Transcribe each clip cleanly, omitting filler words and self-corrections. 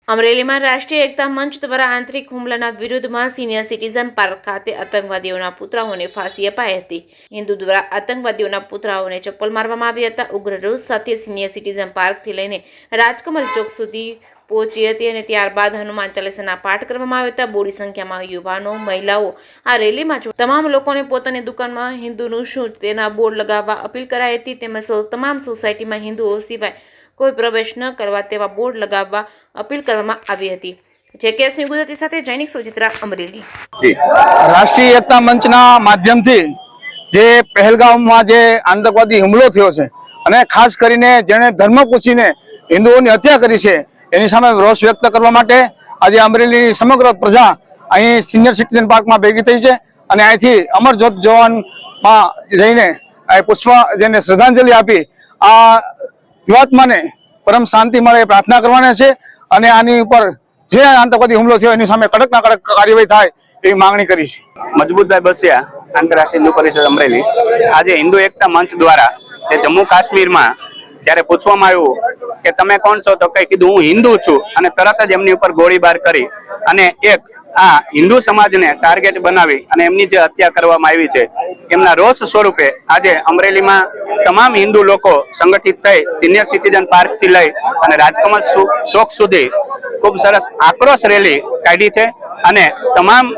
અમરેલીમાં રાષ્ટ્રીય એકતા મંચ દ્વારા આંતરિક હુમલાના વિરુદ્ધમાં સિનિયર સિટીઝન પાર્ક ખાતે આતંકવાદીઓના પુતળાઓને ફાંસી અપાઈ હતી। હિન્દુ દ્વારા આતંકવાદીઓના પુતળાઓને ચપ્પલ મારવામાં આવ્યા હતા। ઉગ્ર રોષ સાથે સિનિયર સિટીઝન પાર્કથી લઈને રાજકમલ ચોક સુધી પહોંચી હતી અને ત્યારબાદ હનુમાન ચાલીસાના પાઠ કરવામાં આવ્યા હતા। બોડી સંખ્યામાં યુવાનો મહિલાઓ આ રેલીમાં તમામ લોકોને પોતાની દુકાનમાં હિન્દુનું શું તેના બોર્ડ લગાવવા અપીલ કરાઈ હતી। તેમજ તમામ સોસાયટીમાં હિન્દુઓ સિવાય કોઈ પ્રવેશ ન કરવા તેવા બોર્ડ લગાવવા અપીલ કરવામાં આવી હતી। જેકેએસની ગુજરાતી સાથે જૈનિક સુચિત્રા અમરેલી। રાષ્ટ્રીય એકતા મંચના માધ્યમથી જે પહેલગામમાં જે આતંકવાદી હુમલો થયો છે અને ખાસ કરીને જેણે ધર્મ પૂછીને હિન્દુઓની હત્યા કરી છે એની સામે રોષ વ્યક્ત કરવા માટે આજે અમરેલીની સમગ્ર પ્રજા અહીં સિનિયર સિટીઝન પાર્કમાં ભેગી થઈ છે અને અહીંથી અમર જ્યોત જવાનમાં જઈને પુષ્પ જેને શ્રદ્ધાંજલિ આપી આ જીવાત્માને પરમ શાંતિ મળે પ્રાર્થના કરવાના છે અને આની ઉપર જે આતંકવાદી હુમલો થયો એની સામે કડકના કડક કાર્યવાહી થાય એવી માંગણી કરી છે। મજબૂતભાઈ બસિયા, આંતરરાષ્ટ્રીય હિન્દુ પરિષદ અમરેલી। આજે હિન્દુ એકતા મંચ દ્વારા જે જમ્મુ કાશ્મીરમાં જ્યારે પૂછવામાં આવ્યું કે તમે કોણ છો તો કઈ કીધું હું હિન્દુ છું અને તરત જ એમની ઉપર ગોળીબાર કરી અને એક આ હિન્દુ સમાજને ટાર્ગેટ બનાવી અને એમની જે હત્યા કરવામાં આવી છે એમના રોષ સ્વરૂપે આજે અમરેલીમાં તમામ હિન્દુ લોકો સંગઠિત થઈ સિનિયર સિટીઝન પાર્કથી લઈ અને રાજકમલ ચોક સુધી ખૂબ સરસ આક્રોશ રેલી કાઢી છે અને તમામ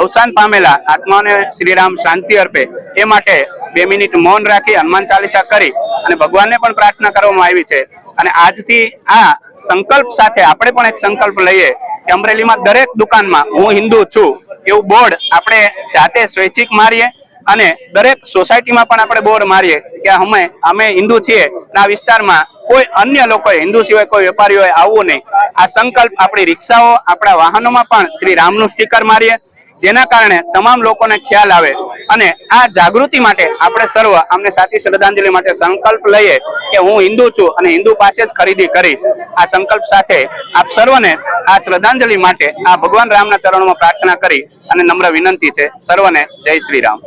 અવસાન પામેલા આત્માઓને શ્રીરામ શાંતિ અર્પે એ માટે 2 મિનિટ મૌન રાખી હનુમાન ચાલીસા કરી અને ભગવાનને પણ પ્રાર્થના કરવામાં આવી છે। અને આજથી આ સંકલ્પ સાથે આપણે પણ એક સંકલ્પ લઈએ કે અમરેલીમાં દરેક દુકાનમાં હું હિન્દુ છું એવું બોર્ડ આપણે જાતે સ્વૈચ્છિક મારીએ અને દરેક સોસાયટીમાં પણ આપણે બોર્ડ મારીએ કે અમે હિન્દુ છીએ। આ વિસ્તારમાં કોઈ અન્ય લોકોએ હિન્દુ સિવાય કોઈ વેપારીઓએ આવવું નહીં। આ સંકલ્પ આપણી રિક્ષાઓ આપણા વાહનોમાં પણ શ્રી રામનું સ્ટીકર મારીએ જેના કારણે તમામ લોકોને ખ્યાલ આવે અને આ જાગૃતિ માટે આપણે સર્વ અમને સાચી શ્રદ્ધાંજલિ માટે સંકલ્પ લઈએ કે હું હિન્દુ છું અને હિન્દુ પાસે જ ખરીદી કરીશ। આ સંકલ્પ સાથે આપ સર્વને આ શ્રદ્ધાંજલિ માટે આ ભગવાન રામના ચરણોમાં પ્રાર્થના કરી અને નમ્ર વિનંતી છે સર્વને જય શ્રી રામ।